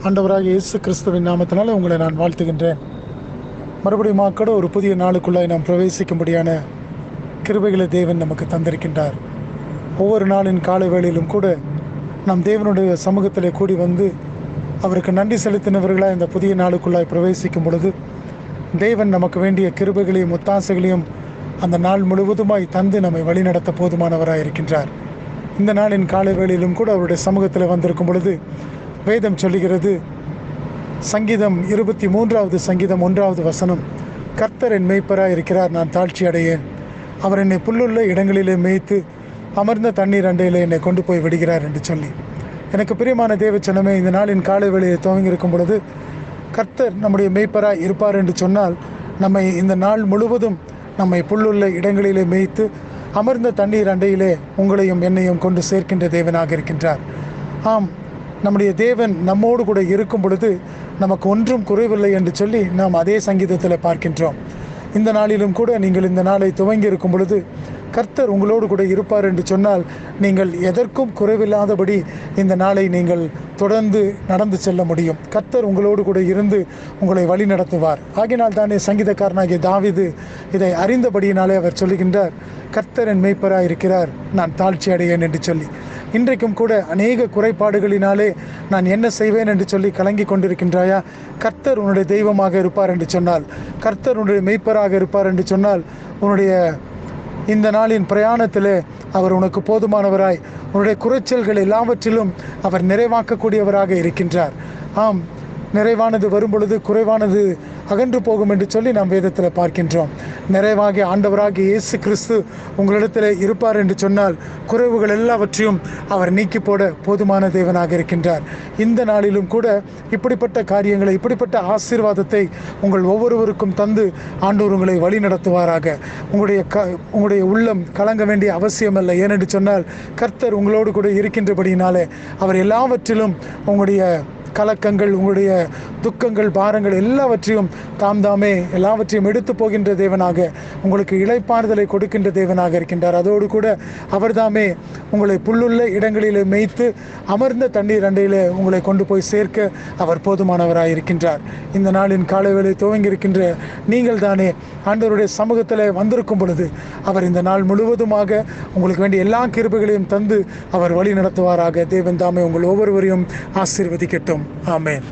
ஆண்டவராகிய இயேசு கிறிஸ்துவின் நாமத்தினால உங்களை நான் வாழ்த்துகின்றேன். மறுபடியும் கூட ஒரு புதிய நாளுக்குள்ளாய் நாம் பிரவேசிக்கும்படியான கிருபைகளை தேவன் நமக்கு தந்திருக்கின்றார். ஒவ்வொரு நாளின் காலை வேளையிலும் கூட நாம் தேவனுடைய சமூகத்தில் கூடி வந்து அவருக்கு நன்றி செலுத்தினவர்களாக இந்த புதிய நாளுக்குள்ளாய் பிரவேசிக்கும் பொழுது தேவன் நமக்கு வேண்டிய கிருபைகளையும் ஒத்தாசைகளையும் அந்த நாள் முழுவதுமாய் தந்து நம்மை வழிநடத்த போதுமானவராக இருக்கின்றார். இந்த நாளின் காலை வேளையிலும் கூட அவருடைய சமூகத்தில் வந்திருக்கும் பொழுது வேதம் சொல்லுகிறது, சங்கீதம் 23வது சங்கீதம் 1வது வசனம், கர்த்தர் என் மேய்ப்பராக இருக்கிறார், நான் தாழ்ச்சி அடையேன். அவர் என்னை புல்லுள்ள இடங்களிலே மேய்த்து அமர்ந்த தண்ணீர் அண்டையில் என்னை கொண்டு போய் விடுகிறார் என்று சொல்லி, எனக்கு பிரியமான தேவச்சனமே, இந்த நாளின் காலை வேளையை துவங்கி இருக்கும் பொழுது கர்த்தர் நம்முடைய மேய்ப்பராக இருப்பார் என்று சொன்னால், நம்மை இந்த நாள் முழுவதும் நம்மை புல்லுள்ள இடங்களிலே மேய்த்து அமர்ந்த தண்ணீர் அண்டையிலே உங்களையும் என்னையும் கொண்டு சேர்க்கின்ற தேவனாக இருக்கின்றார். ஆம், நம்முடைய தேவன் நம்மோடு கூட இருக்கும் பொழுது நமக்கு ஒன்றும் குறைவில்லை என்று சொல்லி நாம் அதே சங்கீதத்தில் பார்க்கின்றோம். இந்த நாளிலும் கூட நீங்கள் இந்த நாளை துவங்கி இருக்கும் பொழுது கர்த்தர் உங்களோடு கூட இருப்பார் என்று சொன்னால், நீங்கள் எதற்கும் குறைவில்லாதபடி இந்த நாளை நீங்கள் தொடர்ந்து நடந்து செல்ல முடியும். கர்த்தர் உங்களோடு கூட இருந்து உங்களை வழி நடத்துவார். ஆகினால் தானே சங்கீதக்காரனாகிய தாவீது இதை அறிந்தபடியினாலே அவர் சொல்லுகின்றார், கர்த்தர் என் மேய்ப்பராக இருக்கிறார், நான் தாழ்ச்சி அடையேன் என்று சொல்லி. இன்றைக்கும் கூட அநேக குறைபாடுகளினாலே நான் என்ன செய்வேன் என்று சொல்லி கலங்கி கொண்டிருக்கின்றாயா? கர்த்தர் உன்னுடைய தெய்வமாக இருப்பார் என்று சொன்னால், கர்த்தர் உன்னுடைய மெய்ப்பராக இருப்பார் என்று சொன்னால், உன்னுடைய இந்த நாளின் பிரயாணத்தில் அவர் உனக்கு போதுமானவராய், உன்னுடைய குறைச்சல்கள் எல்லாவற்றிலும் அவர் நிறைவாக்கக்கூடியவராக இருக்கின்றார். ஆம், நிறைவானது வரும் பொழுது குறைவானது அகன்று போகும் என்று சொல்லி நாம் வேதத்தில் பார்க்கின்றோம். நிறைவாகிய ஆண்டவராகிய இயேசு கிறிஸ்து உங்களிடத்தில் இருப்பார் என்று சொன்னால், குறைவுகள் எல்லாவற்றையும் அவர் நீக்கி போட போதுமான தேவனாக இருக்கின்றார். இந்த நாளிலும் கூட இப்படிப்பட்ட காரியங்களை, இப்படிப்பட்ட ஆசீர்வாதத்தை உங்கள் ஒவ்வொருவருக்கும் தந்து ஆண்டவர் உங்களை வழி நடத்துவாராக. உங்களுடைய உள்ளம் கலங்க வேண்டிய அவசியமல்ல. ஏனென்று சொன்னால், கர்த்தர் உங்களோடு கூட இருக்கின்றபடியினாலே அவர் எல்லாவற்றிலும் உங்களுடைய கலக்கங்கள், உங்களுடைய துக்கங்கள், பாரங்கள் எல்லாவற்றையும் தாமே எல்லாவற்றையும் எடுத்து போகின்ற தேவனாக, உங்களுக்கு இளைப்பாறுதலை கொடுக்கின்ற தேவனாக இருக்கின்றார். அதோடு கூட அவர்தாமே உங்களை புல்லுள்ள இடங்களிலே மேய்த்து அமர்ந்த தண்ணீர் அண்டையில் உங்களை கொண்டு போய் சேர்க்க அவர் போதுமானவராக இருக்கின்றார். இந்த நாளின் காலை வேளை துவங்கி இருக்கின்ற நீங்கள் தானே ஆண்டவருடைய சமூகத்தில் வந்திருக்கும் பொழுது அவர் இந்த நாள் முழுவதுமாக உங்களுக்கு வேண்டிய எல்லா கிருபைகளையும் தந்து அவர் வழி நடத்துவாராக. தேவன் தாமே உங்கள் ஒவ்வொருவரையும் ஆசீர்வதிக்கட்டும். ஆமென்.